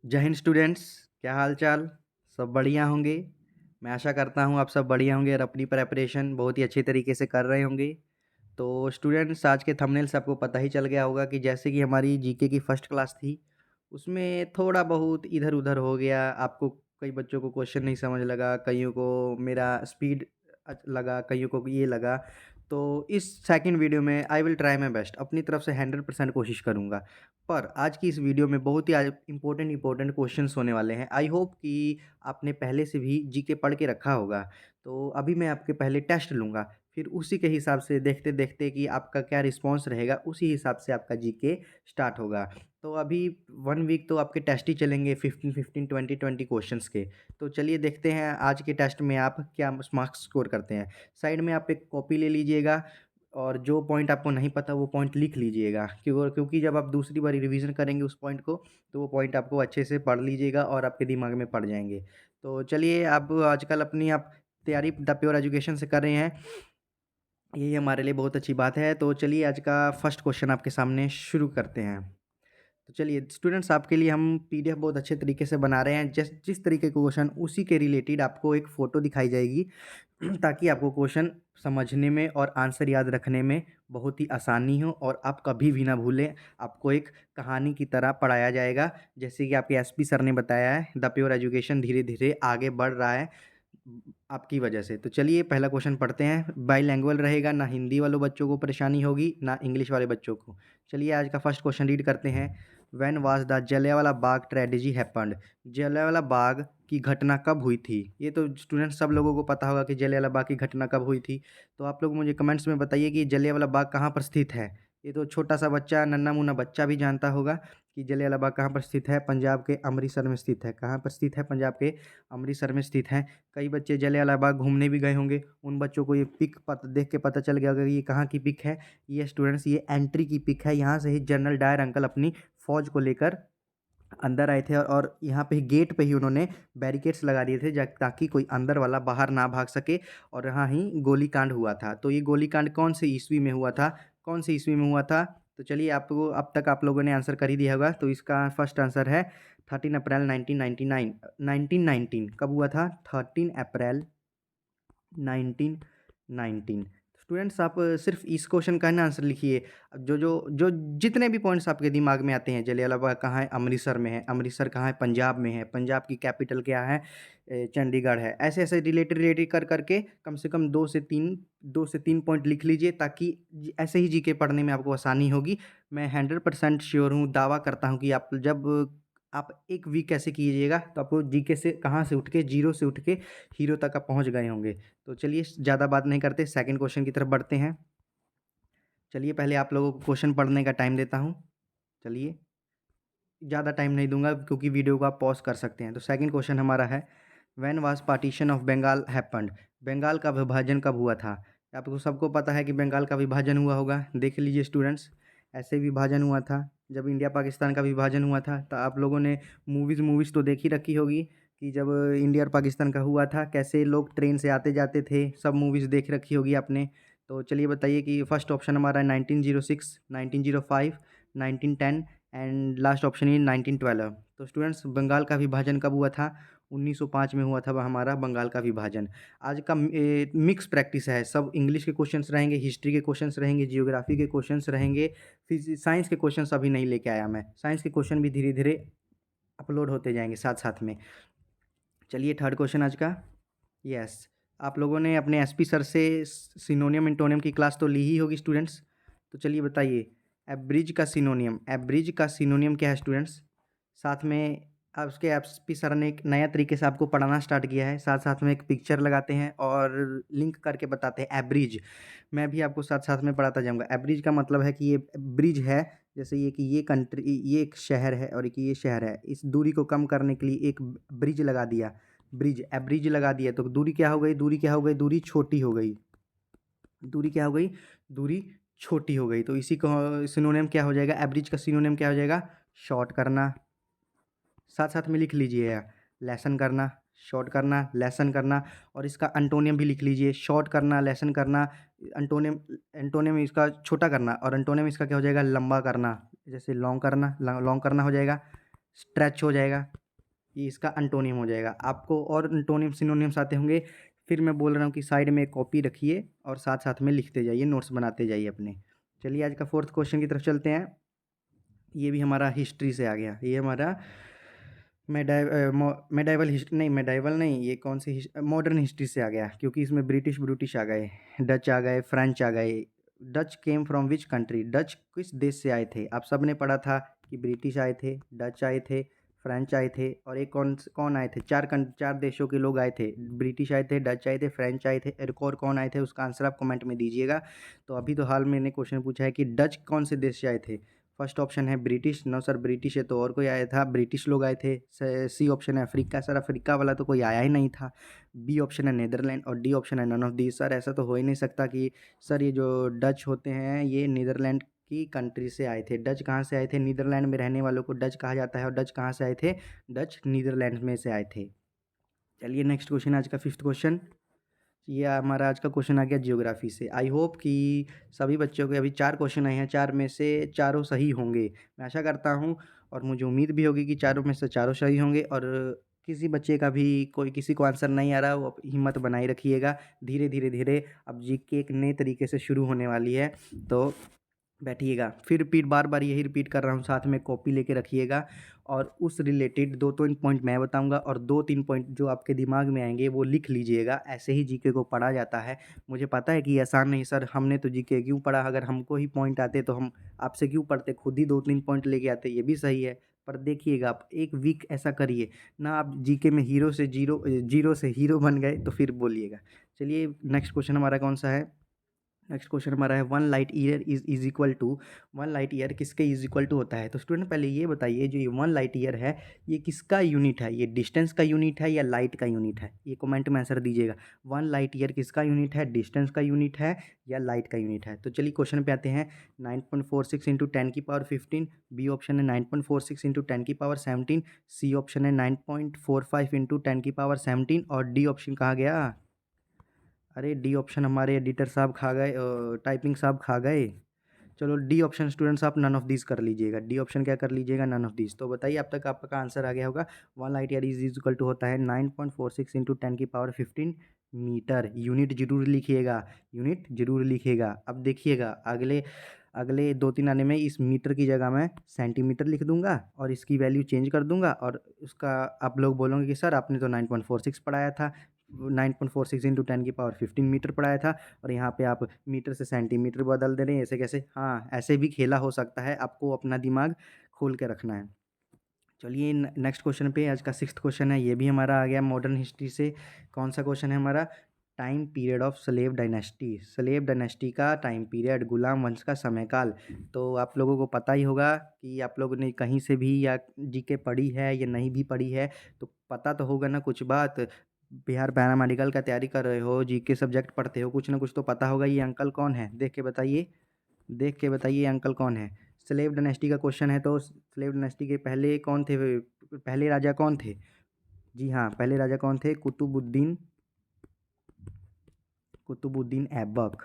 जय हिंद स्टूडेंट्स। क्या हाल चाल? सब बढ़िया होंगे। मैं आशा करता हूँ आप सब बढ़िया होंगे और अपनी प्रेपरेशन बहुत ही अच्छे तरीके से कर रहे होंगे। तो स्टूडेंट्स, आज के थंबनेल से आपको पता ही चल गया होगा कि जैसे कि हमारी जीके की फर्स्ट क्लास थी, उसमें थोड़ा बहुत इधर उधर हो गया। आपको कई बच्चों को क्वेश्चन नहीं समझ लगा, कईयों को मेरा स्पीड लगा, कईयों को ये लगा। तो इस सेकंड वीडियो में I will try my best, अपनी तरफ से 100% कोशिश करूँगा। पर आज की इस वीडियो में बहुत ही आज इम्पोर्टेंट क्वेश्चंस होने वाले हैं। आई होप कि आपने पहले से भी जीके पढ़ के रखा होगा। तो अभी मैं आपके पहले टेस्ट लूँगा, फिर उसी के हिसाब से देखते-देखते कि आपका क्या रिस्पॉन्स रहेगा, उसी हिसाब से आपका जीके स्टार्ट होगा। तो अभी 1 वीक तो आपके टेस्ट ही चलेंगे 15-15, 20-20 क्वेश्चंस के। तो चलिए देखते हैं आज के टेस्ट में आप क्या मार्क्स स्कोर करते हैं। साइड में आप एक कॉपी ले लीजिएगा और जो पॉइंट आपको नहीं पता वो पॉइंट लिख लीजिएगा, क्योंकि जब आप दूसरी बार रिवीजन करेंगे उस पॉइंट को, तो वो पॉइंट आपको अच्छे से पढ़ लीजिएगा और आपके दिमाग में पड़ जाएंगे। तो चलिए, आप आजकल अपनी आप तैयारी द प्योर एजुकेशन से कर रहे हैं, यही हमारे लिए बहुत अच्छी बात है। तो चलिए आज का फर्स्ट क्वेश्चन आपके सामने शुरू करते हैं। तो चलिए स्टूडेंट्स, आपके लिए हम पीडीएफ बहुत अच्छे तरीके से बना रहे हैं। जिस तरीके का क्वेश्चन उसी के रिलेटेड आपको एक फ़ोटो दिखाई जाएगी ताकि आपको क्वेश्चन समझने में और आंसर याद रखने में बहुत ही आसानी हो और आप कभी भी ना भूलें। आपको एक कहानी की तरह पढ़ाया जाएगा, जैसे कि आपके एसपी सर ने बताया है, द प्योर एजुकेशन धीरे धीरे आगे बढ़ रहा है आपकी वजह से। तो चलिए पहला क्वेश्चन पढ़ते हैं। बाईलैंग्वेज रहेगा, ना हिंदी वालों बच्चों को परेशानी होगी ना इंग्लिश वाले बच्चों को। चलिए आज का फर्स्ट क्वेश्चन रीड करते हैं। When was the Jallianwala Bagh tragedy happened? Jallianwala Bagh की घटना कब हुई थी? ये तो स्टूडेंट सब लोगों को पता होगा कि जलियांवाला बाग की घटना कब हुई थी। तो आप लोग मुझे कमेंट्स में बताइए कि जलियांवाला बाग कहाँ पर स्थित है। ये तो छोटा सा बच्चा, नन्हा मुन्ना बच्चा भी जानता होगा कि जलियांवाला बाग कहाँ पर स्थित है। पंजाब के अमृतसर में स्थित है। कहाँ पर स्थित है? पंजाब के अमृतसर में स्थित है। कई बच्चे जलियांवाला बाग घूमने भी गए होंगे, उन बच्चों को ये पिक देख के पता चल गया होगा कि ये कहाँ की पिक है। ये स्टूडेंट्स, ये एंट्री की पिक है। यहाँ से ही जनरल डायर अंकल अपनी फौज को लेकर अंदर आए थे और यहाँ पे ही गेट पे ही उन्होंने बैरिकेड्स लगा दिए थे ताकि कोई अंदर वाला बाहर ना भाग सके। और यहाँ ही गोलीकांड हुआ था। तो ये गोलीकांड कौन से ईस्वी में हुआ था? कौन से ईस्वी में हुआ था? तो चलिए, आपको अब तक आप लोगों ने आंसर कर ही दिया होगा। तो इसका फर्स्ट आंसर है 13 अप्रैल 1999। 1919 कब हुआ था? 13 अप्रैल 1919। स्टूडेंट्स, आप सिर्फ इस क्वेश्चन का ना आंसर लिखिए। जो जो जो जितने भी पॉइंट्स आपके दिमाग में आते हैं, जलियांवाला बाग कहाँ है? अमृतसर में है। अमृतसर कहाँ है? पंजाब में है। पंजाब की कैपिटल क्या है? चंडीगढ़ है। ऐसे ऐसे रिलेटेड रिलेटेड कर करके कम से कम 2 से 3 पॉइंट लिख लीजिए, ताकि ऐसे ही जीके पढ़ने में आपको आसानी होगी। मैं 100% श्योर हूँ, दावा करता हूँ कि आप एक वीक ऐसे कीजिएगा तो आपको जीके से कहाँ से उठ के, जीरो से उठ के हीरो तक आप पहुँच गए होंगे। तो चलिए ज़्यादा बात नहीं करते, सेकंड क्वेश्चन की तरफ बढ़ते हैं। चलिए पहले आप लोगों को क्वेश्चन पढ़ने का टाइम देता हूँ। चलिए, ज़्यादा टाइम नहीं दूंगा क्योंकि वीडियो को आप पॉज कर सकते हैं। तो सेकंड क्वेश्चन हमारा है, when was partition of Bengal happened? Bengal का विभाजन कब हुआ था? आपको सबको पता है कि बंगाल का विभाजन हुआ होगा। देख लीजिए स्टूडेंट्स, ऐसे विभाजन हुआ था जब इंडिया पाकिस्तान का विभाजन हुआ था। तो आप लोगों ने मूवीज़ तो देख ही रखी होगी कि जब इंडिया और पाकिस्तान का हुआ था, कैसे लोग ट्रेन से आते जाते थे। सब मूवीज़ देख रखी होगी आपने। तो चलिए बताइए कि फर्स्ट ऑप्शन हमारा है 1906, 1905, 1910 एंड लास्ट ऑप्शन ही 1912। तो स्टूडेंट्स, बंगाल का विभाजन कब हुआ था? 1905 में हुआ था वह हमारा बंगाल का विभाजन। आज का मिक्स प्रैक्टिस है, सब इंग्लिश के क्वेश्चंस रहेंगे, हिस्ट्री के क्वेश्चंस रहेंगे, जियोग्राफी के क्वेश्चंस रहेंगे। साइंस के क्वेश्चंस अभी नहीं लेके आया मैं। साइंस के क्वेश्चन भी धीरे धीरे अपलोड होते जाएंगे साथ साथ में। चलिए थर्ड क्वेश्चन आज का। यस, आप लोगों ने अपने एसपी सर से सिनोनियम इंटोनियम की क्लास तो ली ही होगी स्टूडेंट्स। तो चलिए बताइए, एब्रिज का सिनोनियम क्या है स्टूडेंट्स? साथ में आप उसके एसपी सर ने एक नया तरीके से आपको पढ़ाना स्टार्ट किया है। साथ साथ में एक पिक्चर लगाते हैं और लिंक करके बताते हैं एब्रिज। मैं भी आपको साथ साथ में पढ़ाता जाऊँगा। एब्रिज का मतलब है कि ये ब्रिज है, जैसे ये कि ये कंट्री, ये एक शहर है और एक ये शहर है। इस दूरी को कम करने के लिए एक ब्रिज लगा दिया। एब्रिज लगा दिया तो दूरी क्या हो गई? दूरी छोटी हो गई। दूरी क्या हो गई? दूरी छोटी हो गई। तो इसी को सिनोनिम क्या हो जाएगा? एब्रिज का सिनोनिम क्या हो जाएगा? शॉर्ट करना। साथ साथ में लिख लीजिए, लेसन करना, शॉर्ट करना, लेसन करना। और इसका अंटोनियम भी लिख लीजिए, शॉर्ट करना, लेसन करना। अंटोनियम, एंटोनियम इसका छोटा करना और अंटोनियम इसका क्या हो जाएगा? लंबा करना। जैसे लॉन्ग करना, लॉन्ग करना हो जाएगा। स्ट्रेच हो जाएगा, ये इसका अंटोनियम हो जाएगा। आपको और अंटोनियम सिनोनियम्स आते होंगे, फिर मैं बोल रहा हूँ कि साइड में एक कॉपी रखिए और साथ साथ में लिखते जाइए, नोट्स बनाते जाइए अपने। चलिए आज का फोर्थ क्वेश्चन की तरफ चलते हैं। ये भी हमारा हिस्ट्री से आ गया, ये हमारा मेडाइवल हिस्ट्री नहीं, मेडाइवल नहीं, ये कौन सी मॉडर्न हिस्ट्री से आ गया, क्योंकि इसमें ब्रिटिश आ गए, डच आ गए, फ्रेंच आ गए। Dutch came from which country, Dutch किस देश से आए थे? आप सब ने पढ़ा था कि ब्रिटिश आए थे, डच आए थे, फ्रेंच आए थे, और एक कौन कौन आए थे? चार देशों के लोग आए थे, ब्रिटिश आए थे, डच आए थे, फ्रेंच आए थे, एक और कौन आए थे? उसका आंसर आप कमेंट में दीजिएगा। तो अभी तो हाल में मैंने क्वेश्चन पूछा है कि डच कौन से देश से आए थे। फर्स्ट ऑप्शन है ब्रिटिश, नो सर ब्रिटिश है तो और कोई आया था, ब्रिटिश लोग आए थे। सी ऑप्शन है अफ्रीका, सर अफ्रीका वाला तो कोई आया ही नहीं था। बी ऑप्शन है नीदरलैंड, और डी ऑप्शन है नन ऑफ दी। सर ऐसा तो हो ही नहीं सकता कि सर ये जो डच होते हैं ये नीदरलैंड की कंट्री से आए थे। डच कहाँ से आए थे? नीदरलैंड में रहने वालों को डच कहा जाता है, और डच कहाँ से आए थे? डच नीदरलैंड में से आए थे। चलिए नेक्स्ट क्वेश्चन, आज का फिफ्थ क्वेश्चन। ये हमारा आज का क्वेश्चन आ गया जियोग्राफी से। आई होप कि सभी बच्चों के अभी 4 क्वेश्चन आए हैं, 4 में से चारों सही होंगे, मैं आशा करता हूँ। और मुझे उम्मीद भी होगी कि चारों में से चारों सही होंगे। और किसी बच्चे का भी कोई किसी को आंसर नहीं आ रहा, वो हिम्मत बनाए रखिएगा। धीरे धीरे धीरे अब जीके एक नए तरीके से शुरू होने वाली है, तो बैठिएगा। फिर रिपीट, बार बार यही रिपीट कर रहा हूँ, साथ में कॉपी लेके रखिएगा। और उस रिलेटेड 2-3 पॉइंट मैं बताऊंगा, और 2-3 पॉइंट जो आपके दिमाग में आएंगे वो लिख लीजिएगा। ऐसे ही जीके को पढ़ा जाता है। मुझे पता है कि आसान नहीं सर, हमने तो जीके क्यों पढ़ा, अगर हमको ही पॉइंट आते तो हम आपसे क्यों पढ़ते, खुद ही 2-3 पॉइंट लेके आते, ये भी सही है। पर देखिएगा, आप एक वीक ऐसा करिए ना, आप जीके में हीरो से जीरो से हीरो बन गए तो फिर बोलिएगा। चलिए नेक्स्ट क्वेश्चन हमारा कौन सा है? नेक्स्ट क्वेश्चन हमारा है 1 light year is equal to, 1 light year किसके इज इक्वल टू होता है? तो स्टूडेंट पहले ये बताइए, जो ये 1 लाइट ईयर है ये किसका यूनिट है? ये डिस्टेंस का यूनिट है या लाइट का यूनिट है? ये कमेंट में आंसर दीजिएगा। 1 लाइट ईयर किसका यूनिट है? डिस्टेंस का यूनिट है या लाइट का यूनिट है? तो चलिए क्वेश्चन पे आते हैं। 9.46 इंटू 10 की पावर 15, बी ऑप्शन है 9.46 इंटू 10 की पावर 17, सी ऑप्शन है 9.45 इंटू 10 की पावर 17, और डी ऑप्शन कहाँ गया? अरे डी ऑप्शन हमारे एडिटर साहब खा गए, टाइपिंग साहब खा गए। चलो डी ऑप्शन स्टूडेंट्स आप नन ऑफ दिस कर लीजिएगा। डी ऑप्शन क्या कर लीजिएगा? None of this. तो बताइए अब तक आपका आंसर आ गया होगा। 1 light year is equal to होता है 9.46 इंटू 10 की पावर 15 मीटर। यूनिट जरूर लिखिएगा, यूनिट जरूर लिखिएगा। अब देखिएगा अगले अगले 2-3 आने में इस मीटर की जगह मैं सेंटीमीटर लिख दूंगा और इसकी वैल्यू चेंज कर दूंगा, और उसका आप लोग बोलोगे कि सर आपने तो 9.46 पढ़ाया था, 9.46 इंटू 10 की पावर 15 मीटर पढ़ाया था, और यहाँ पे आप मीटर से सेंटीमीटर बदल दे रहे हैं। ऐसे कैसे? हाँ, ऐसे भी खेला हो सकता है, आपको अपना दिमाग खोल के रखना है। चलिए नेक्स्ट क्वेश्चन पे, आज का सिक्स्थ क्वेश्चन है, ये भी हमारा आ गया मॉडर्न हिस्ट्री से। कौन सा क्वेश्चन है हमारा? Time period of slave dynasty, slave dynasty का टाइम पीरियड, गुलाम वंश का समय काल। तो आप लोगों को पता ही होगा कि आप लोगों ने कहीं से भी या जीके पढ़ी है या नहीं भी पढ़ी है, तो पता तो होगा ना कुछ बात। बिहार पैरामेडिकल का तैयारी कर रहे हो, जीके सब्जेक्ट पढ़ते हो, कुछ ना कुछ तो पता होगा। ये अंकल कौन है? देख के बताइए, देख के बताइए अंकल कौन है। स्लेव डायनेस्टी का क्वेश्चन है, तो स्लेव डायनेस्टी के पहले कौन थे? पहले राजा कौन थे? जी हाँ, पहले राजा कौन थे? कुतुबुद्दीन, कुतुबुद्दीन ऐबक,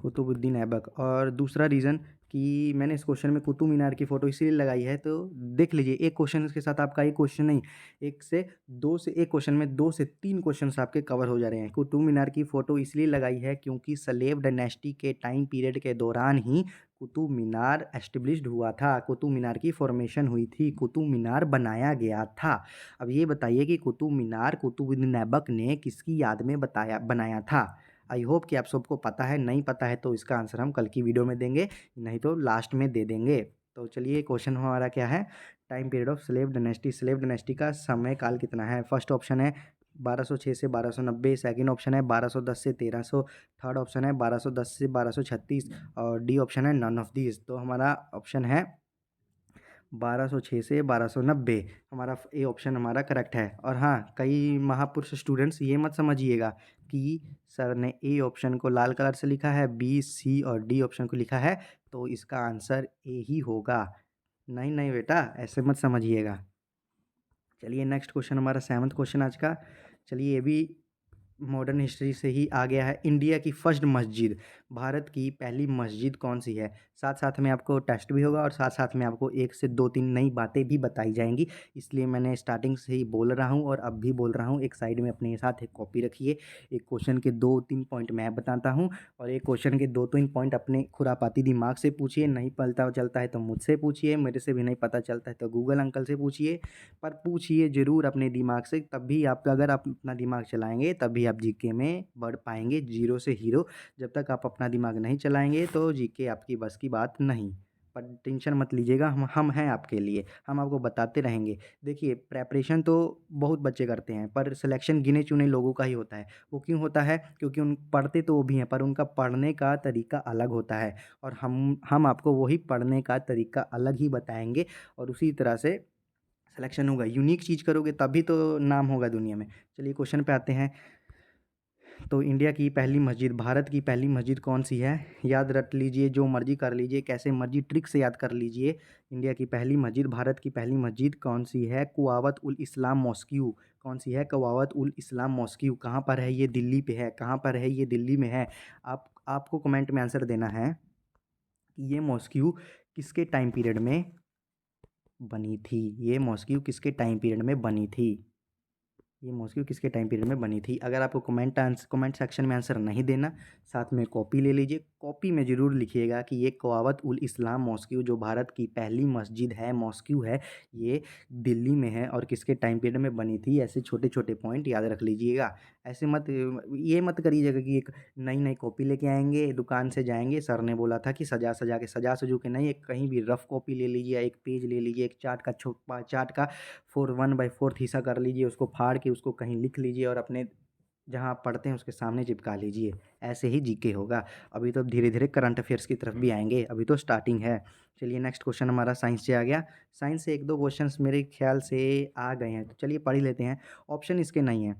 कुतुबुद्दीन ऐबक। और दूसरा रीज़न कि मैंने इस क्वेश्चन में कुतुब मीनार की फ़ोटो इसीलिए लगाई है, तो देख लीजिए एक क्वेश्चन के साथ आपका एक क्वेश्चन नहीं, एक क्वेश्चन में 2 से 3 क्वेश्चंस आपके कवर हो जा रहे हैं। कुतुब मीनार की फ़ोटो इसलिए लगाई है क्योंकि स्लेव डायनेस्टी के टाइम पीरियड के दौरान ही कुतुब मीनार एस्टेब्लिश्ड हुआ था, कुतुब मीनार की फॉर्मेशन हुई थी, कुतुब मीनार बनाया गया था। अब ये बताइए कि कुतुब मीनार कुतुबुद्दीन ऐबक ने किसकी याद में बनाया था? आई होप कि आप सबको पता है, नहीं पता है तो इसका आंसर हम कल की वीडियो में देंगे, नहीं तो लास्ट में दे देंगे। तो चलिए क्वेश्चन हमारा क्या है? Time period of slave dynasty, slave dynasty का समय काल कितना है? फर्स्ट ऑप्शन है 1206 से 1290, सेकंड ऑप्शन है 1210 से 1300, थर्ड ऑप्शन है 1210 से 1236, और डी ऑप्शन है नन ऑफ दिस। तो हमारा ऑप्शन है 1206 से 1290, हमारा ए ऑप्शन हमारा करेक्ट है। और हाँ, कई महापुरुष स्टूडेंट्स ये मत समझिएगा कि सर ने ए ऑप्शन को लाल कलर से लिखा है, बी सी और डी ऑप्शन को लिखा है, तो इसका आंसर ए ही होगा। नहीं नहीं बेटा, ऐसे मत समझिएगा। चलिए नेक्स्ट क्वेश्चन हमारा सेवन्थ क्वेश्चन आज का। चलिए ये भी मॉडर्न हिस्ट्री से ही आ गया है। इंडिया की फर्स्ट मस्जिद, भारत की पहली मस्जिद कौन सी है। साथ साथ में आपको टेस्ट भी होगा और साथ साथ में आपको 1 से 2-3 नई बातें भी बताई जाएँगी। इसलिए मैंने स्टार्टिंग से ही बोल रहा हूँ और अब भी बोल रहा हूँ, एक साइड में अपने साथ एक कॉपी रखिए। एक क्वेश्चन के 2-3 पॉइंट मैं बताता हूँ और एक क्वेश्चन के 2-3 पॉइंट अपने खुरापाती दिमाग से पूछिए। नहीं पता चलता है तो मुझसे पूछिए, मेरे से भी नहीं पता चलता है तो गूगल अंकल से पूछिए, पर पूछिए ज़रूर अपने दिमाग से। तभी आप, अगर आप अपना दिमाग चलाएँगे तभी आप जीके में बढ़ पाएँगे, ज़ीरो से हीरो। जब तक आप अपना दिमाग नहीं चलाएँगे तो जीके आपकी बस की बात नहीं। पर टेंशन मत लीजिएगा, हम हैं आपके लिए, हम आपको बताते रहेंगे। देखिए, प्रिपरेशन तो बहुत बच्चे करते हैं, पर सिलेक्शन गिने-चुने लोगों का ही होता है। वो क्यों होता है? क्योंकि उन पढ़ते तो वो भी हैं, पर उनका पढ़ने का तरीका अलग होता है और हम आपको वही पढ़ने का तरीका अलग ही बताएँगे और उसी तरह से सिलेक्शन होगा। यूनिक चीज़ करोगे तभी तो नाम होगा दुनिया में। चलिए क्वेश्चन पे आते हैं। तो इंडिया की पहली मस्जिद, भारत की पहली मस्जिद कौन सी है? याद रख लीजिए, जो मर्जी कर लीजिए, कैसे मर्जी ट्रिक से याद कर लीजिए। इंडिया की पहली मस्जिद, भारत की पहली मस्जिद कौन सी है? कुआवत उल इस्लाम मॉस्क्यू। कौन सी है? कुआवत उल इस्लाम मॉस्क्यू। कहाँ पर है? ये दिल्ली पे है। कहाँ पर है? ये दिल्ली में है। आपको कमेंट में आंसर देना है कि ये मॉस्क्यू किसके टाइम पीरियड में बनी थी। ये मॉस्क्यू किसके टाइम पीरियड में बनी थी। ये मॉस्क्यू किसके टाइम पीरियड में बनी थी। अगर आपको कमेंट सेक्शन में आंसर नहीं देना, साथ में कॉपी ले लीजिए। कॉपी में ज़रूर लिखिएगा कि ये कुआवत उल इस्लाम मॉस्क्यू, जो भारत की पहली मस्जिद है, मॉस्क्यू है, ये दिल्ली में है और किसके टाइम पीरियड में बनी थी। ऐसे छोटे छोटे पॉइंट याद रख लीजिएगा। ऐसे मत, ये मत करिएगा कि एक नई नई कॉपी लेके आएंगे, दुकान से जाएंगे, सर ने बोला था कि सजा सजा के, सजा सजू के नहीं, एक कहीं भी रफ कॉपी ले लीजिए, एक पेज ले लीजिए, एक चार्ट का 1/4 हिस्सा कर लीजिए, उसको फाड़ के उसको कहीं लिख लीजिए और अपने जहाँ आप पढ़ते हैं उसके सामने चिपका लीजिए। ऐसे ही जीके होगा। अभी तो धीरे धीरे करंट अफेयर्स की तरफ भी आएंगे, अभी तो स्टार्टिंग है। चलिए नेक्स्ट क्वेश्चन हमारा साइंस से आ गया। साइंस से 1-2 क्वेश्चंस मेरे ख्याल से आ गए हैं, तो चलिए पढ़ ही लेते हैं। ऑप्शन इसके नहीं है,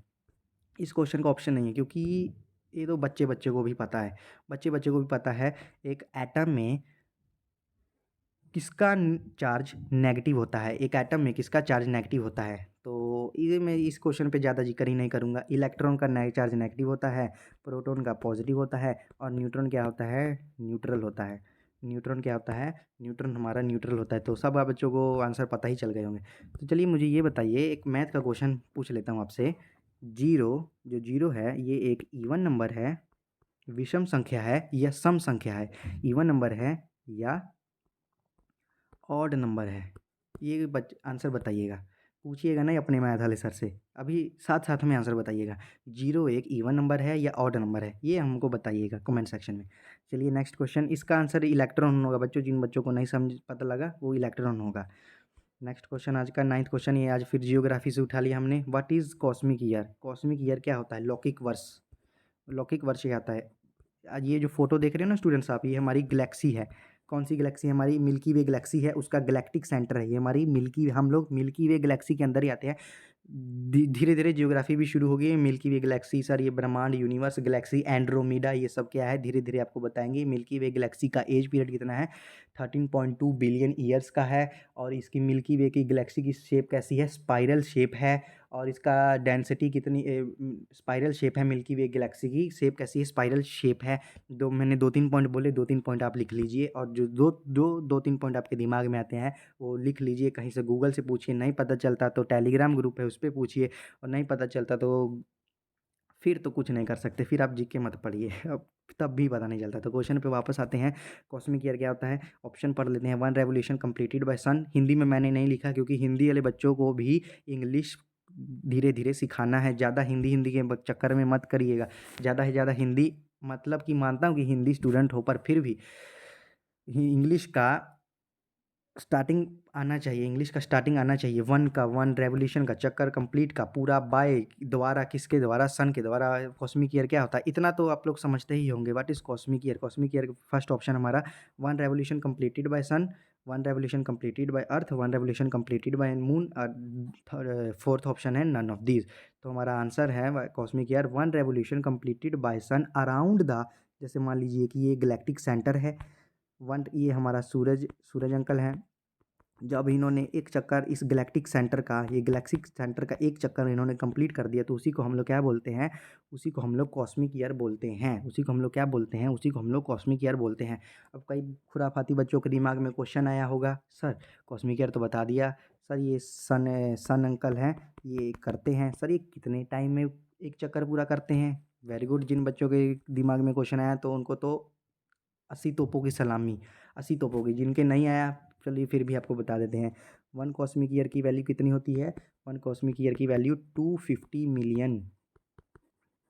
इस क्वेश्चन का ऑप्शन नहीं है, क्योंकि ये तो बच्चे बच्चे को भी पता है, बच्चे बच्चे को भी पता है। एक एटम में किसका चार्ज नेगेटिव होता है। एक एटम में किसका चार्ज नेगेटिव होता है। तो ये मैं इस क्वेश्चन पे ज़्यादा जिक्र ही नहीं करूँगा। इलेक्ट्रॉन का चार्ज नेगेटिव होता है, प्रोटॉन का पॉजिटिव होता है और न्यूट्रॉन क्या होता है, न्यूट्रल होता है। न्यूट्रॉन क्या होता है, न्यूट्रॉन हमारा न्यूट्रल होता है। तो सब आप बच्चों को आंसर पता ही चल गए होंगे। तो चलिए मुझे ये बताइए, एक मैथ का क्वेश्चन पूछ लेता हूँ आपसे। जीरो, जो जीरो है ये एक इवन नंबर है, विषम संख्या है या सम संख्या है। इवन नंबर है या ऑड नंबर है। ये आंसर बताइएगा। पूछिएगा नहीं अपने मैथ वाले सर से, अभी साथ साथ में आंसर बताइएगा। जीरो एक इवन नंबर है या ऑड नंबर है, ये हमको बताइएगा कमेंट सेक्शन में। चलिए नेक्स्ट क्वेश्चन, इसका आंसर इलेक्ट्रॉन होगा बच्चों। जिन बच्चों को नहीं समझ पता लगा वो इलेक्ट्रॉन होगा। नेक्स्ट क्वेश्चन आज का 9th क्वेश्चन, ये आज फिर जियोग्राफी से उठा लिया हमने। What is cosmic year. Cosmic year क्या होता है, लौकिक वर्ष। लौकिक वर्ष ये आता है। आज ये जो फोटो देख रहे हो ना स्टूडेंट्स आप, ये हमारी गैलेक्सी है। कौन सी गैलेक्सी है, हमारी मिल्की वे गैलेक्सी है, उसका गैलेक्टिक सेंटर है ये हमारी मिल्की, हम लोग मिल्की वे गैलेक्सी के अंदर ही आते हैं। धीरे धीरे जियोग्राफी भी शुरू हो गई है। मिल्की वे गैलेक्सी सर, ये ब्रह्मांड, यूनिवर्स, गैलेक्सी, एंड्रोमीडा, ये सब क्या है धीरे धीरे आपको बताएंगे। मिल्की वे गैलेक्सी का एज पीरियड कितना है, 13.2 बिलियन ईयर्स का है। और इसकी मिल्की वे की गैलेक्सी की शेप कैसी है, स्पाइरल शेप है। और इसका डेंसिटी कितनी, स्पाइरल शेप है मिल्की वे गैलेक्सी की शेप कैसी है, स्पाइरल शेप है। मैंने 2-3 पॉइंट बोले, 2-3 पॉइंट आप लिख लीजिए और जो 2-3 पॉइंट आपके दिमाग में आते हैं वो लिख लीजिए। कहीं से गूगल से पूछिए, नहीं पता चलता तो टेलीग्राम ग्रुप है उस पर पूछिए, और नहीं पता चलता तो फिर तो कुछ नहीं कर सकते, फिर आप जीके मत पढ़िए अब, तब भी पता नहीं चलता। तो क्वेश्चन पे वापस आते हैं। कॉस्मिक ईयर क्या होता है, ऑप्शन पढ़ लेते हैं। वन रेवोल्यूशन कंप्लीटेड बाय सन। हिंदी में मैंने नहीं लिखा क्योंकि हिंदी वाले बच्चों को भी इंग्लिश धीरे धीरे सिखाना है। ज़्यादा हिंदी हिंदी के चक्कर में मत करिएगा। ज़्यादा से ज़्यादा हिंदी, मतलब कि मानता हूँ कि हिंदी स्टूडेंट हो, पर फिर भी इंग्लिश का स्टार्टिंग आना चाहिए, इंग्लिश का स्टार्टिंग आना चाहिए। वन रेवोल्यूशन का चक्कर कंप्लीट का पूरा बाय द्वारा, किसके द्वारा, सन के द्वारा। कॉस्मिक ईयर क्या होता है इतना तो आप लोग समझते ही होंगे। What is cosmic year. Cosmic year first option हमारा, one revolution completed by sun, one revolution completed by earth, one revolution completed by moon, fourth option है नन ऑफ दीज। तो हमारा आंसर है cosmic year one revolution completed by sun around the, जैसे मान लीजिए कि ये गैलेक्टिक सेंटर है। वन, ये हमारा सूरज, सूरज अंकल हैं, जब इन्होंने एक चक्कर इस गैलेक्टिक सेंटर का, ये गैलेक्सिक सेंटर का एक चक्कर इन्होंने कंप्लीट कर दिया, तो उसी को हम लोग क्या बोलते हैं, उसी को हम लोग कॉस्मिक ईयर बोलते हैं। उसी को हम लोग क्या बोलते हैं, उसी को हम लोग कॉस्मिक ईयर बोलते हैं। अब कई खुराफाती बच्चों के दिमाग में क्वेश्चन आया होगा, सर कॉस्मिक ईयर तो बता दिया, सर ये सन सन अंकल हैं, ये करते हैं सर, ये कितने टाइम में एक चक्कर पूरा करते हैं। वेरी गुड, जिन बच्चों के दिमाग में क्वेश्चन आया तो उनको तो 80 तोपों की सलामी, 80 तोपों की। जिनके नहीं आया, चलिए फिर भी आपको बता देते हैं। वन कॉस्मिक ईयर की वैल्यू कितनी होती है, वन कॉस्मिक ईयर की वैल्यू 250 मिलियन,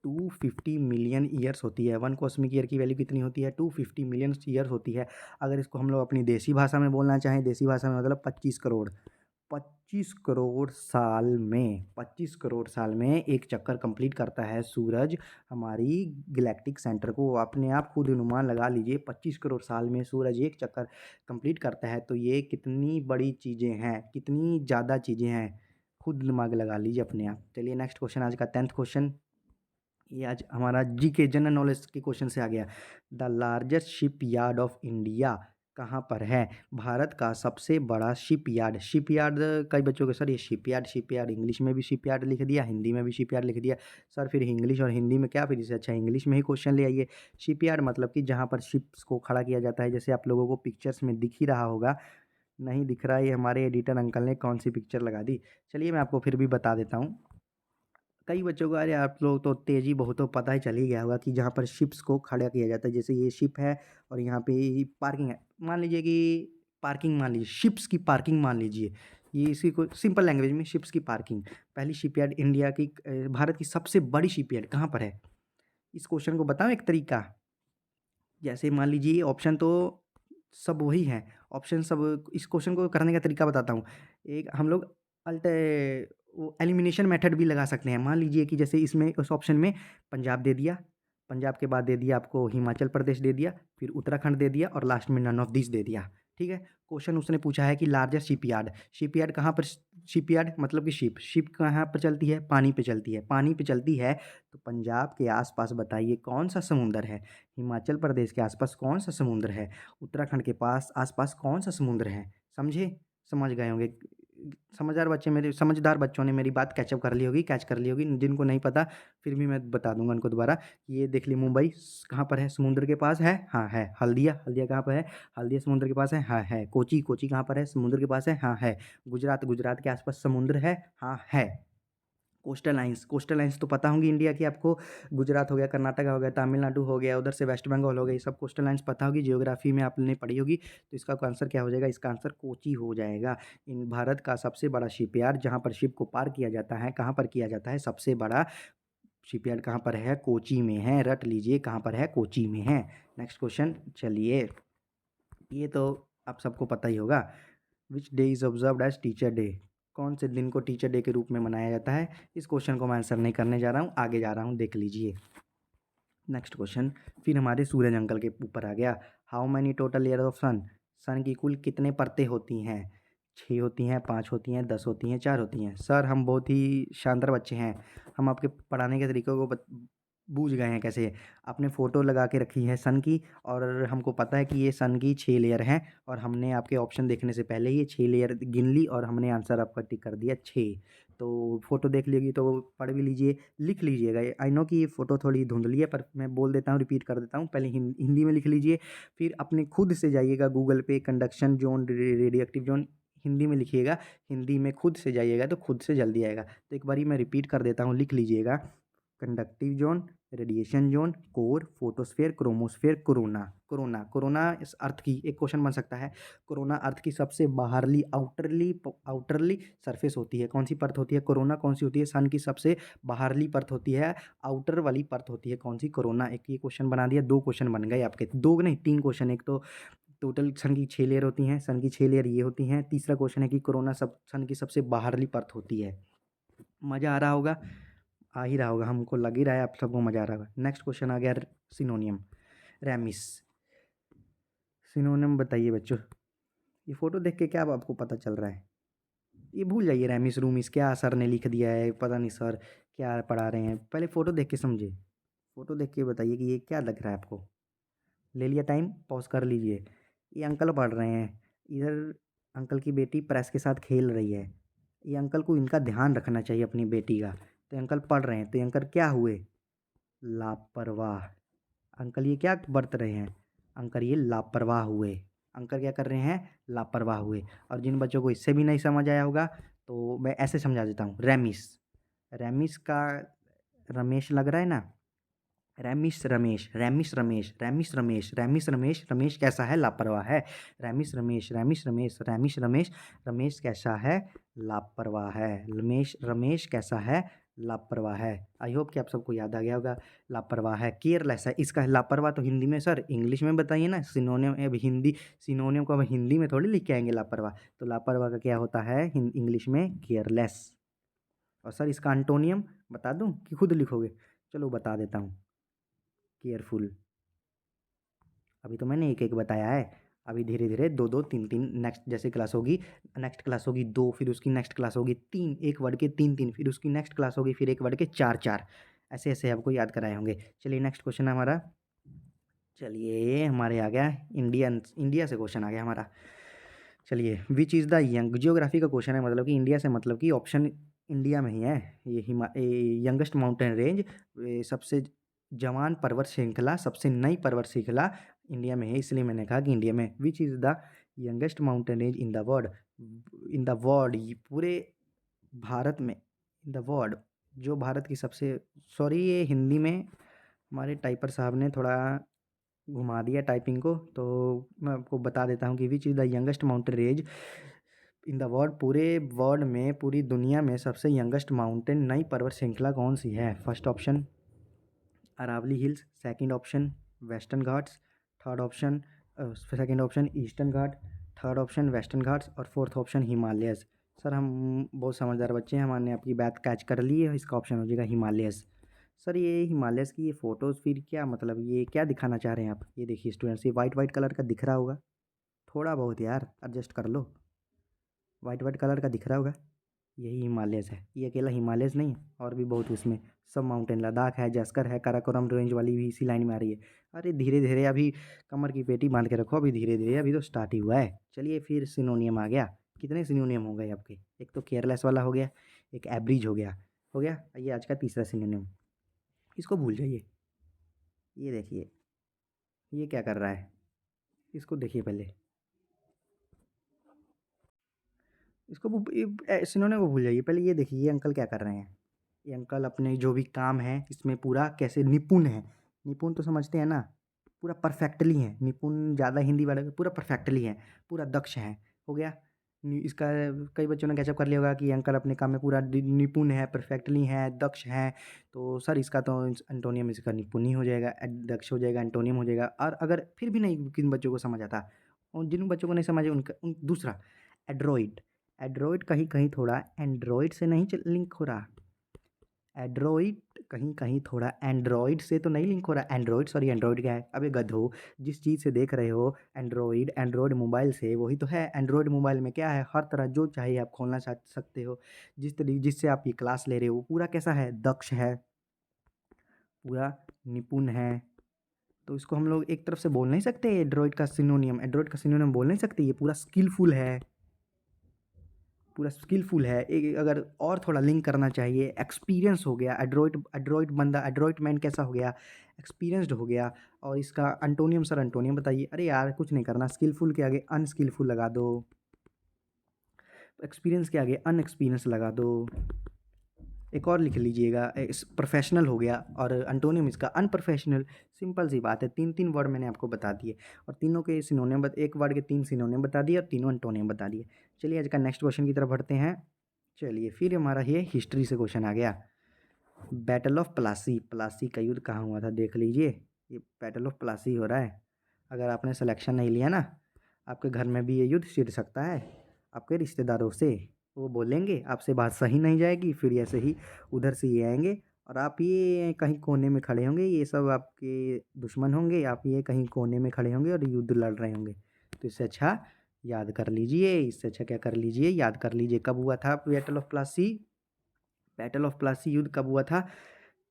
250 मिलियन ईयर्स होती है। वन कॉस्मिक ईयर की वैल्यू कितनी होती है, 250 मिलियन ईयर्स होती है। अगर इसको हम लोग अपनी देसी भाषा में बोलना चाहें, देसी भाषा में मतलब 25 करोड़, 25 करोड़ साल में, 25 करोड़ साल में एक चक्कर कंप्लीट करता है सूरज हमारी गैलेक्टिक सेंटर को। अपने आप खुद अनुमान लगा लीजिए, 25 करोड़ साल में सूरज एक चक्कर कंप्लीट करता है, तो ये कितनी बड़ी चीज़ें हैं, कितनी ज़्यादा चीज़ें हैं, खुद दिमाग लगा लीजिए अपने आप। चलिए नेक्स्ट क्वेश्चन, आज का 10th क्वेश्चन, ये आज हमारा जीके जनरल नॉलेज के क्वेश्चन से आ गया। The largest ship yard of India कहाँ पर है, भारत का सबसे बड़ा शिप यार्ड। शिप यार्ड, कई बच्चों के सर ये ship yard, ship yard English में भी शिप यार्ड लिख दिया, हिंदी में भी शिप यार्ड लिख दिया। सर फिर इंग्लिश और हिंदी में क्या, फिर इससे अच्छा इंग्लिश में ही क्वेश्चन ले आइए। शिप यार्ड मतलब कि जहाँ पर शिप्स को खड़ा किया जाता है, जैसे आप लोगों को पिक्चर्स में दिख ही रहा होगा, नहीं दिख रहा है, ये हमारे एडिटर अंकल ने कौन सी पिक्चर लगा दी। चलिए मैं आपको फिर भी बता देता हूँ। कई बच्चों को, अरे आप लोग तो तेज़ी बहुत हो, पता ही चल ही गया होगा कि जहाँ पर शिप्स को खड़ा किया जाता है, जैसे ये शिप है और यहाँ पे पार्किंग है, मान लीजिए कि पार्किंग, मान लीजिए शिप्स की पार्किंग मान लीजिए, ये इसी को सिंपल लैंग्वेज में शिप्स की पार्किंग। पहली शिपयार्ड इंडिया की, भारत की सबसे बड़ी शिपयार्ड कहाँ पर है, इस क्वेश्चन को बताओ एक तरीका। जैसे मान लीजिए ऑप्शन तो सब वही हैं, ऑप्शन सब, इस क्वेश्चन को करने का तरीका बताता हूँ। एक हम लोग अल्टे वो एलिमिनेशन मेथड भी लगा सकते हैं। मान लीजिए कि जैसे इसमें उस ऑप्शन में पंजाब दे दिया, पंजाब के बाद दे दिया आपको हिमाचल प्रदेश दे दिया, फिर उत्तराखंड दे दिया और लास्ट में नन ऑफ दिस दे दिया। ठीक है, क्वेश्चन उसने पूछा है कि लार्जेस्ट शिपयार्ड, शिपयार्ड कहाँ पर, शिपयार्ड मतलब कि शिप, शिप कहाँ पर चलती है, पानी पे चलती है, पानी पे चलती है, तो पंजाब के आसपास बताइए कौन सा समुंदर है, हिमाचल प्रदेश के आसपास कौन सा समुद्र है, उत्तराखंड के पास आसपास कौन सा समुद्र है। समझे, समझ गए होंगे। समझदार बच्चे, मेरे समझदार बच्चों ने मेरी बात कैचअप कर ली होगी, कैच कर ली होगी। जिनको नहीं पता फिर भी मैं बता दूंगा उनको दोबारा। ये देख ली, मुंबई कहाँ पर है, समुद्र के पास है, हाँ है। हल्दिया, हल्दिया कहाँ पर है, हल्दिया समुद्र के पास है, हाँ है। कोची, कोची कहाँ पर है, समुद्र के पास है, हाँ है। गुजरात, गुजरात के आसपास समुद्र है, हाँ है। कोस्टल लाइन्स, कोस्टल लाइन्स तो पता होंगी इंडिया की आपको, गुजरात हो गया, कर्नाटका हो गया, तमिलनाडु हो गया, उधर से वेस्ट बंगाल हो गया, ये सब कोस्टल लाइन्स पता होगी, जियोग्राफी में आपने पढ़ी होगी। तो इसका आंसर क्या हो जाएगा, इसका आंसर कोची हो जाएगा। इन भारत का सबसे बड़ा शिपयार्ड जहाँ पर शिप को पार किया जाता है, कहाँ पर किया जाता है, सबसे बड़ा शिपयार्ड कहाँ पर है, कोची में है। रट लीजिए कहाँ पर है, कोची में है। नेक्स्ट क्वेश्चन, चलिए ये तो आप सबको पता ही होगा। Which day is observed as teacher day, कौन से दिन को टीचर डे के रूप में मनाया जाता है। इस क्वेश्चन को मैं आंसर नहीं करने जा रहा हूँ, आगे जा रहा हूँ, देख लीजिए। नेक्स्ट क्वेश्चन फिर हमारे सूरज अंकल के ऊपर आ गया। How many total layer of sun, sun की कुल कितने परतें होती हैं, 6 होती हैं, 5 होती हैं, 10 होती हैं, 4 होती हैं। सर हम बहुत ही शानदार बच्चे हैं, हम आपके पढ़ाने के तरीक़ों को बूझ गए हैं कैसे। आपने फ़ोटो लगा के रखी है सन की, और हमको पता है कि ये सन की 6 लेयर हैं, और हमने आपके ऑप्शन देखने से पहले ये 6 लेयर गिन ली और हमने आंसर आपका टिक कर दिया 6। तो फ़ोटो देख लीजिए तो पढ़ भी लीजिए, लिख लीजिएगा। आई नो कि ये फ़ोटो थोड़ी धुंधली है, पर मैं बोल देता हूँ, रिपीट कर देता हूँ। पहले हिंदी में लिख लीजिए, फिर अपने खुद से जाइएगा गूगल पे, conduction zone, radio active zone, Hindi में लिखिएगा, हिंदी में खुद से जाइएगा तो खुद से जल्दी आएगा। तो एक बारी मैं रिपीट कर देता हूँ, लिख लीजिएगा। Conductive zone, radiation zone, core, photosphere, chromosphere, corona. Corona, corona इस अर्थ की एक क्वेश्चन बन सकता है। कोरोना अर्थ की सबसे बाहरली, आउटरली सरफेस होती है, कौन सी परत होती है, कोरोना। कौन सी होती है, सन की सबसे बाहरली परत होती है, आउटर वाली परत होती है, कौन सी, कोरोना। एक ये क्वेश्चन बना दिया, 2 क्वेश्चन बन गए आपके, 2 नहीं 3 क्वेश्चन। एक तो टोटल सन की 6 लेयर होती हैं, सन की 6 लेयर ये होती हैं। तीसरा क्वेश्चन है कि कोरोना सब सन की सबसे बाहरली परत होती है। मज़ा आ रहा होगा, आ ही रहा होगा, हमको लग ही रहा है आप सबको मज़ा आ रहा होगा। नेक्स्ट क्वेश्चन आ गया, सिनोनियम, रैमिस। सिनोनियम बताइए बच्चों, ये फ़ोटो देख के क्या अब आपको पता चल रहा है, ये भूल जाइए, रैमिस रूमिस क्या सर ने लिख दिया है, पता नहीं सर क्या पढ़ा रहे हैं। पहले फ़ोटो देख के समझे, फ़ोटो देख के बताइए कि ये क्या लग रहा है आपको। ले लिया टाइम, पॉज़ कर लीजिए। ये अंकल पढ़ रहे हैं इधर, अंकल की बेटी प्रेस के साथ खेल रही है। ये अंकल को इनका ध्यान रखना चाहिए अपनी बेटी का। तो ये अंकल पढ़ रहे हैं, तो ये अंकल क्या हुए? लापरवाह। अंकल ये क्या बरत रहे हैं? अंकल ये लापरवाह हुए। अंकल क्या कर रहे हैं? लापरवाह हुए। और जिन बच्चों को इससे भी नहीं समझ आया होगा, तो मैं ऐसे समझा देता हूँ। रेमिस, रेमिस का रमेश लग रहा है ना? रैमिस रमेश, रैमिस रमेश, रैमिस रमेश, रैमिस रमेश, रमेश कैसा है? लापरवाह है। रैमिस रमेश, रैमिस रमेश, रैमिस रमेश, रमेश कैसा है? लापरवाह है। रमेश रमेश कैसा है? लापरवाह है। आई होप कि आप सबको याद आ गया होगा। लापरवाह है, केयरलेस है। इसका लापरवाह तो हिंदी में सर, इंग्लिश में बताइए ना। सिनोनियम अब हिंदी, सिनोनियम को अब हिंदी में थोड़ी लिख के आएंगे लापरवाह। तो लापरवाह का क्या होता है इंग्लिश में? केयरलेस। और सर इसका एंटोनियम बता दूं कि खुद लिखोगे? चलो बता देता हूँ। केयरफुल। अभी तो मैंने एक एक बताया है। अभी धीरे धीरे दो दो तीन तीन, नेक्स्ट जैसे क्लास होगी, नेक्स्ट क्लास होगी दो, फिर उसकी नेक्स्ट क्लास होगी तीन, एक वर्ड के तीन तीन, फिर उसकी नेक्स्ट क्लास होगी फिर एक वर्ड के चार चार। ऐसे ऐसे आपको याद कराए होंगे। चलिए नेक्स्ट क्वेश्चन है हमारा। चलिए हमारे आ गया इंडियन, इंडिया से क्वेश्चन आ गया हमारा। चलिए, which is the young, geography का क्वेश्चन है, मतलब कि इंडिया से, मतलब कि ऑप्शन इंडिया में ही है। ये यंगेस्ट माउंटेन रेंज, सबसे जवान पर्वत श्रृंखला, सबसे नई पर्वत श्रृंखला इंडिया में है, इसलिए मैंने कहा कि इंडिया में। Which is the youngest mountain range in the world, in the world, पूरे भारत में, इन द वर्ल्ड, जो भारत की सबसे, सॉरी ये हिंदी में हमारे टाइपर साहब ने थोड़ा घुमा दिया टाइपिंग को, तो मैं आपको बता देता हूँ कि which is the youngest mountain range in the world, पूरे वर्ल्ड में, पूरी दुनिया में सबसे यंगेस्ट माउंटेन नई पर्वत श्रृंखला कौन सी है? First option Aravalli hills, second option western Ghats, third option second option eastern Ghat, third option western Ghats, और फोर्थ ऑप्शन हिमालयस। सर हम बहुत समझदार बच्चे हैं, हमने आपकी बात कैच कर ली है, इसका ऑप्शन हो जाएगा हिमालयस। सर ये हिमालयस की ये फ़ोटोज़ फिर क्या मतलब, ये क्या दिखाना चाह रहे हैं आप? ये देखिए स्टूडेंट्स, ये वाइट वाइट कलर का दिख रहा होगा, थोड़ा बहुत यार एडजस्ट कर लो। वाइट वाइट कलर का दिख रहा होगा, यही हिमालयस है। ये अकेला हिमालयस नहीं है, और भी बहुत उसमें सब माउंटेन, लद्दाख है, जस्कर है, काराकोरम रेंज वाली भी इसी लाइन में आ रही है। अरे धीरे धीरे, अभी कमर की पेटी बांध के रखो, अभी धीरे धीरे, अभी तो स्टार्ट ही हुआ है। चलिए फिर सिनोनियम आ गया। कितने सिनोनियम हो गए आपके? एक तो केयरलेस वाला हो गया, एक एवरेज हो गया, हो गया। ये आज का तीसरा सिनोनियम, इसको भूल जाइए। ये देखिए, ये क्या कर रहा है, इसको देखिए पहले, इसको सिनोनियम को भूल जाइए, पहले ये देखिए ये अंकल क्या कर रहे हैं। ये अंकल अपने जो भी काम है इसमें पूरा कैसे निपुण है। निपुण तो समझते हैं ना, पूरा परफेक्टली है। निपुण ज़्यादा हिंदी वाले, पूरा परफेक्टली है, पूरा दक्ष है। हो गया। इसका कई बच्चों ने कैचअप कर लिया होगा कि अंकल अपने काम में पूरा निपुण है, परफेक्टली है, दक्ष है। तो सर इसका तो एंटोनियम इसका निपुण ही हो जाएगा, दक्ष हो जाएगा, एंटोनियम हो जाएगा। और अगर फिर भी नहीं किन बच्चों को समझ आता, और जिन बच्चों को नहीं समझे उनका दूसरा एड्रॉइड। एड्रॉइड कहीं कहीं थोड़ा एंड्रॉइड से नहीं लिंक हो रहा। एड्रॉइड कहीं कहीं थोड़ा एंड्रॉइड से तो नहीं लिंक हो रहा। एंड्रॉइड, सॉरी एंड्रॉइड क्या है? अबे गधो, जिस चीज़ से देख रहे हो एंड्रॉइड, एंड्रॉइड मोबाइल से, वही तो है। एंड्रॉइड मोबाइल में क्या है? हर तरह जो चाहिए आप खोलना सकते हो। जिससे आप ये क्लास ले रहे हो पूरा कैसा है? दक्ष है, पूरा निपुण है। तो इसको हम लोग एक तरफ से बोल नहीं सकते एंड्रॉइड का सिनोनियम, एंड्रॉइड का सिनोनियम बोल नहीं सकते। ये पूरा स्किलफुल है, पूरा स्किलफुल है। एक अगर और थोड़ा लिंक करना चाहिए, एक्सपीरियंस हो गया। एड्रॉइड, एड्रॉइड बंदा, एड्रॉइड मैन कैसा हो गया? एक्सपीरियंस्ड हो गया। और इसका एंटोनियम, सर एंटोनियम बताइए। अरे यार कुछ नहीं करना, स्किलफुल के आगे अनस्किलफुल लगा दो, एक्सपीरियंस के आगे अनएक्सपीरियंस लगा दो। एक और लिख लीजिएगा, प्रोफेशनल हो गया, और एंटोनियम इसका अनप्रोफेशनल। सिंपल सी बात है, तीन तीन वर्ड मैंने आपको बता दिए, और तीनों के सिनोनियम, एक वर्ड के तीन सिनोनियम बता दिए, और तीनों एंटोनियम बता दिए। चलिए आज का नेक्स्ट क्वेश्चन की तरफ बढ़ते हैं। चलिए फिर हमारा ये हिस्ट्री से क्वेश्चन आ गया। बैटल ऑफ प्लासी, प्लासी का युद्ध कहाँ हुआ था देख लीजिए। ये बैटल ऑफ प्लासी हो रहा है। अगर आपने सिलेक्शन नहीं लिया ना, आपके घर में भी ये युद्ध छिड़ सकता है। आपके रिश्तेदारों से वो बोलेंगे, आपसे बात सही नहीं जाएगी, फिर ऐसे ही उधर से ये आएंगे, और आप ये कहीं कोने में खड़े होंगे, ये सब आपके दुश्मन होंगे, आप ये कहीं कोने में खड़े होंगे और युद्ध लड़ रहे होंगे। तो इससे अच्छा याद कर लीजिए, इससे अच्छा क्या कर लीजिए, याद कर लीजिए कब हुआ था battle of Plassey. Battle of Plassey युद्ध कब हुआ था?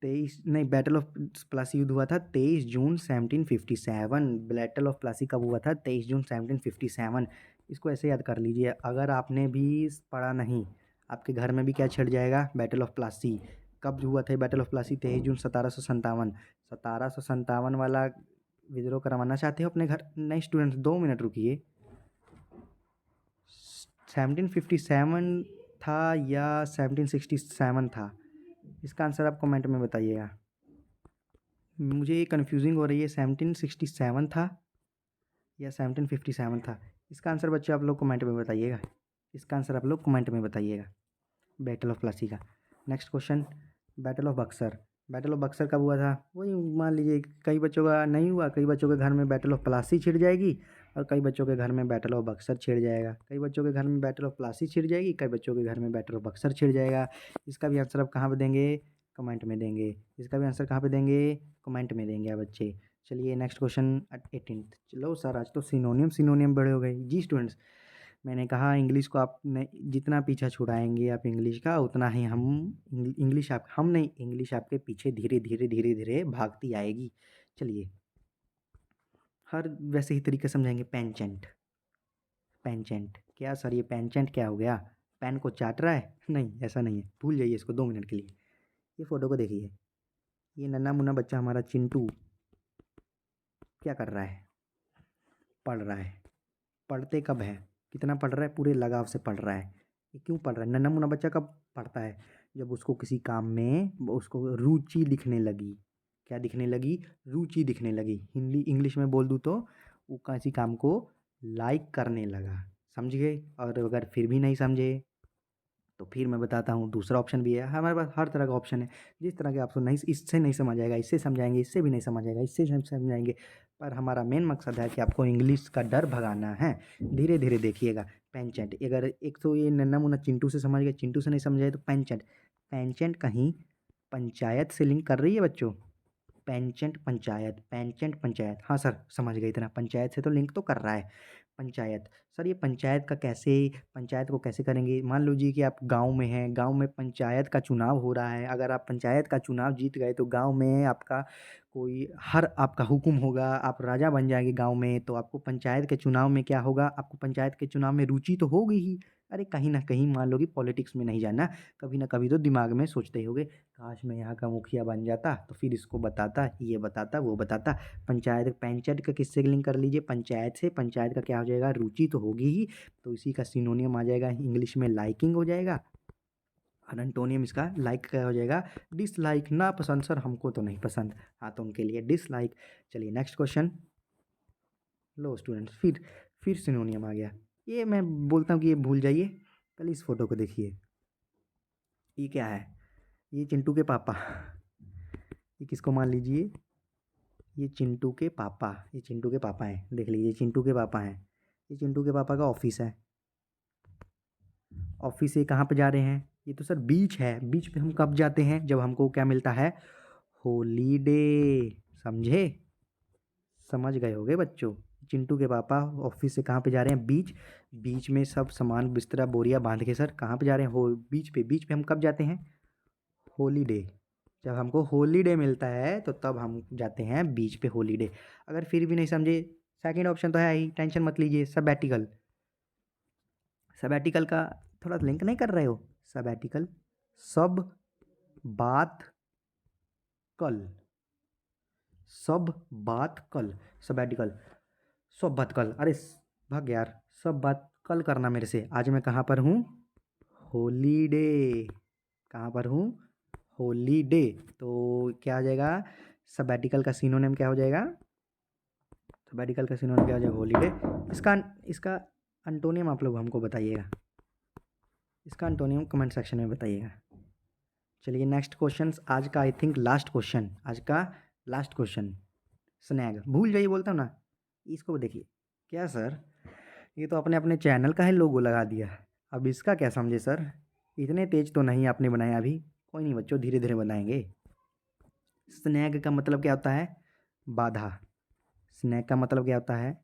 23 नहीं, बैटल ऑफ प्लासी युद्ध हुआ था 23 जून 1757। बैटल ऑफ प्लासी कब हुआ था? 23 जून 1757। इसको ऐसे याद कर लीजिए, अगर आपने भी पढ़ा नहीं, आपके घर में भी क्या छिड़ जाएगा, बैटल ऑफ प्लासी। कब हुआ था बैटल ऑफ प्लासी? 23 जून 1757। 1757 वाला विद्रोह करवाना चाहते हो अपने घर? नहीं स्टूडेंट्स, 2 मिनट रुकिए। 1757 था या 1767 था? इसका आंसर आप कमेंट में बताइएगा। मुझे ये कन्फ्यूजिंग हो रही है, 1767 था या 1757 था? इसका आंसर बच्चे आप लोग कमेंट में बताइएगा। इसका आंसर आप लोग कमेंट में बताइएगा, बैटल ऑफ प्लासी का। Next question, battle of Buxar. Battle of Buxar कब हुआ था? वही मान लीजिए कई बच्चों का नहीं हुआ, कई बच्चों के घर में बैटल ऑफ प्लासी छिड़ जाएगी और कई बच्चों के घर में बैटल ऑफ बक्सर छिड़ जाएगा। कई बच्चों के घर में बैटल ऑफ प्लासी छिड़ जाएगी, कई बच्चों के घर में बैटल ऑफ बक्सर छिड़ जाएगा। इसका भी आंसर आप कहाँ पे देंगे? कमेंट में देंगे। इसका भी आंसर कहाँ पे देंगे? कमेंट में देंगे आप बच्चे। चलिए नेक्स्ट क्वेश्चन 18। चलो सर आज तो सिनोनियम बड़े हो गए जी स्टूडेंट्स। मैंने कहा इंग्लिश को आप जितना पीछा छुड़ाएंगे आप इंग्लिश का, उतना ही हम इंग्लिश आपके पीछे धीरे धीरे धीरे धीरे भागती आएगी। चलिए हर वैसे ही तरीके समझाएंगे। पेंचेंट। पेंचेंट क्या सर, ये पेंचेंट क्या हो गया? पेन को चाट रहा है? नहीं ऐसा नहीं है, भूल जाइए इसको 2 मिनट के लिए। ये फ़ोटो को देखिए, ये नन्हा मुन्ना बच्चा हमारा चिंटू क्या कर रहा है? पढ़ रहा है। पढ़ते कब है? कितना पढ़ रहा है? पूरे लगाव से पढ़ रहा है। ये क्यों पढ़ रहा है? नन्हा मुन्ना बच्चा कब पढ़ता है? जब उसको किसी काम में उसको रुचि दिखने लगी। क्या दिखने लगी? रुचि दिखने लगी। हिंदी इंग्लिश में बोल दूँ तो वो किसी काम को लाइक करने लगा। समझ गए? और अगर फिर भी नहीं समझे तो फिर मैं बताता हूँ, दूसरा ऑप्शन भी है हमारे पास। हर तरह का ऑप्शन है, जिस तरह के आपको नहीं, इससे नहीं समझ आएगा इससे समझाएंगे, इससे भी नहीं समझ आएगा इससे समझाएंगे। पर हमारा मेन मकसद है कि आपको इंग्लिश का डर भगाना है। धीरे धीरे देखिएगा। पेंचेंट, अगर एक तो ये नन्ना मुन्ना चिंटू से समझ गए, चिंटू से नहीं समझाए तो पेंचेंट। पेंचेंट कहीं पंचायत से लिंक कर रही है बच्चों? पेंचेंट पंचायत, पेंचेंट पंचायत, हाँ सर समझ गए इतना, पंचायत से तो लिंक तो कर रहा है। पंचायत, सर ये पंचायत का कैसे, पंचायत को कैसे करेंगे? मान लीजिए कि आप गांव में हैं, गांव में पंचायत का चुनाव हो रहा है। अगर आप पंचायत का चुनाव जीत गए तो गांव में आपका कोई हर आपका हुक्म होगा, आप राजा बन जाएंगे गांव में। तो आपको पंचायत के चुनाव में क्या होगा? आपको पंचायत के चुनाव में रुचि तो होगी ही। अरे कहीं ना कहीं मान लो कि पॉलिटिक्स में नहीं जाना, कभी ना कभी तो दिमाग में सोचते ही होगे, काश मैं यहाँ का मुखिया बन जाता तो फिर इसको बताता, ये बताता, वो बताता। पंचायत, पंचायत का किससे लिंक कर लीजिए? पंचायत से। पंचायत का क्या हो जाएगा? रुचि तो होगी ही। तो इसी का सिनोनियम आ जाएगा इंग्लिश में, लाइकिंग हो जाएगा। और एंटोनियम इसका लाइक क्या हो जाएगा? डिसलाइक। ना पसंद सर, हमको तो नहीं पसंद, हाँ तो उनके लिए डिसलाइक। चलिए नेक्स्ट क्वेश्चन। लो स्टूडेंट्स, फिर सिनोनियम आ गया। ये मैं बोलता हूँ कि ये भूल जाइए, पहले इस फोटो को देखिए। ये क्या है? ये चिंटू के पापा। ये किसको मान लीजिए? ये चिंटू के पापा, ये चिंटू के पापा हैं। देख लीजिए चिंटू के पापा हैं। ये चिंटू के पापा का ऑफिस है। ऑफिस से कहाँ पे जा रहे हैं? ये तो सर बीच है। बीच पे हम कब जाते हैं? जब हमको क्या मिलता है? हॉलीडे। समझे? समझ गए होगे बच्चों। चिंटू के पापा ऑफिस से कहाँ पे जा रहे हैं? बीच। बीच में सब सामान बिस्तरा बोरिया बांध के सर कहाँ पे जा रहे हैं? हो बीच पे। बीच पे हम कब जाते हैं? हॉलीडे। जब हमको हॉलीडे मिलता है तो तब हम जाते हैं बीच पे, हॉलीडे। अगर फिर भी नहीं समझे, सेकंड ऑप्शन तो है ही, टेंशन मत लीजिए, सबैटिकल। सबैटिकल का थोड़ा लिंक नहीं कर रहे हो? सबैटिकल, सब बात कल, सब बात कल, सबैटिकल। सब बात कल, अरे भाग यार, सब बात कल करना मेरे से। आज मैं कहाँ पर हूँ? हॉलीडे। कहाँ पर हूँ? हॉलीडे। तो क्या आ जाएगा? सबैटिकल का सिनोनिम क्या हो जाएगा? सबैटिकल का सिनोनिम क्या हो जाएगा? हॉलीडे। इसका इसका एंटोनियम आप लोग हमको बताइएगा। इसका एंटोनियम कमेंट सेक्शन में बताइएगा। चलिए नेक्स्ट क्वेश्चन, आज का आई थिंक लास्ट क्वेश्चन, आज का लास्ट क्वेश्चन। स्नैग, भूल जाइए बोलता हूँ ना। इसको देखिए। क्या सर, ये तो अपने अपने चैनल का है लोगो लगा दिया, अब इसका क्या समझे सर? इतने तेज तो नहीं आपने बनाया अभी, कोई नहीं बच्चों धीरे धीरे बनाएंगे। स्नैग का मतलब क्या होता है? बाधा। स्नैग का मतलब क्या होता है?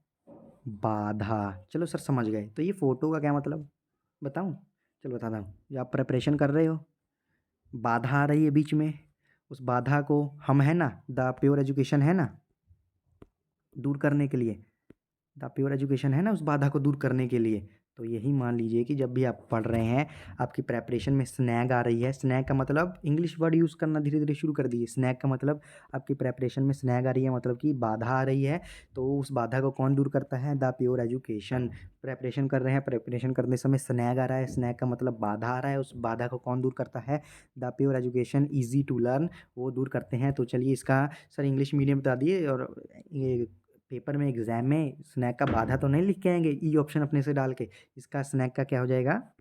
बाधा। चलो सर समझ गए। तो ये फ़ोटो का क्या मतलब बताऊँ? चलो बताता हूँ। जो आप प्रिपरेशन कर रहे हो, बाधा आ रही है बीच में, उस बाधा को हम है ना, द प्योर एजुकेशन है ना, दूर करने के लिए द प्योर एजुकेशन है ना, उस बाधा को दूर करने के लिए। तो यही मान लीजिए कि जब भी आप पढ़ रहे हैं, आपकी प्रेपरेशन में स्नैग आ रही है, स्नैग का मतलब इंग्लिश वर्ड यूज़ करना धीरे-धीरे शुरू कर दिए। स्नैग का मतलब आपकी प्रेपरेशन में स्नैग आ रही है, मतलब कि बाधा आ रही है, तो उस बाधा को कौन दूर करता है? The pure education. प्रेपरेशन कर रहे हैं, प्रेपरेशन करते समय स्नैग आ रहा है, स्नैग का मतलब बाधा आ रहा है, उस बाधा को कौन दूर करता है? The pure education easy to learn, वो दूर करते हैं। तो चलिए इसका सर इंग्लिश मीडियम बता दिए, और ये पेपर में एग्जाम में स्नैक का बाधा तो नहीं लिख के आएंगे ई ऑप्शन अपने से डाल के। इसका स्नैक का क्या हो जाएगा?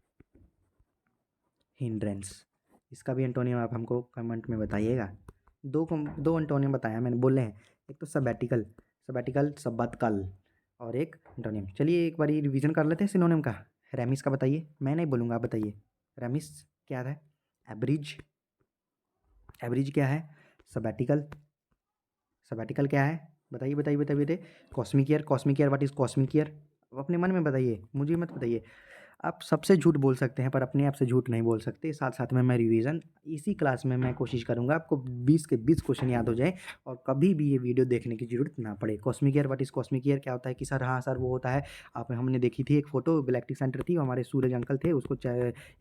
हिंड्रेंस। इसका भी एंटोनियम आप हमको कमेंट में बताइएगा। दो एंटोनियम बताया मैंने, बोले हैं। एक तो सबैटिकल, सबैटिकल सबतकल, और एक एंटोनियम। चलिए एक बारी रिवीजन कर लेते हैं सिनोनिम का। रेमिस का बताइए, मैं नहीं बोलूँगा, आप बताइए। रेमिस क्या है? एब्रिज। एब्रिज क्या है? सबैटिकल। सबैटिकल क्या है? बताइए बताइए बताइए बताइए। Cosmic year, cosmic year, what is cosmic year? अपने मन में बताइए, मुझे मत बताइए। आप सबसे झूठ बोल सकते हैं पर अपने आप से झूठ नहीं बोल सकते। साथ-साथ में मैं रिवीज़न इसी क्लास में मैं कोशिश करूँगा आपको 20 के 20 क्वेश्चन याद हो जाएँ और कभी भी ये वीडियो देखने की ज़रूरत ना पड़े। Cosmic year, what is cosmic year क्या होता है कि सर हाँ सर वो होता है, आप हमने देखी थी एक फ़ोटो, गैलेक्टिक सेंटर थी, हमारे सूरज अंकल थे, उसको च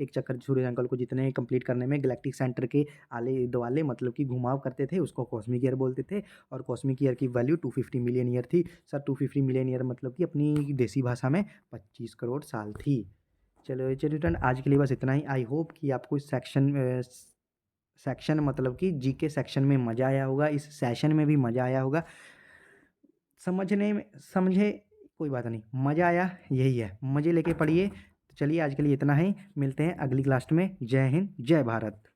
एक चक्कर सूरज अंकल को जितने कंप्लीट करने में गैलेक्टिक सेंटर के आले-दुआले मतलब कि घुमाव करते थे, उसको कॉस्मिक ईयर बोलते थे। और कॉस्मिक ईयर की वैल्यू 250 मिलियन ईयर थी। सर 250 मिलियन ईयर मतलब कि अपनी देसी भाषा में 25 करोड़ साल थी। चलो चलिए फ्रेंड, आज के लिए बस इतना ही। आई होप कि आपको इस सेक्शन मतलब कि जीके सेक्शन में मज़ा आया होगा, इस सेशन में भी मज़ा आया होगा। समझने में समझे, कोई बात नहीं, मज़ा आया यही है, मज़े लेके पढ़िए। तो चलिए आज के लिए इतना ही, मिलते हैं अगली क्लास में। जय हिंद, जय भारत।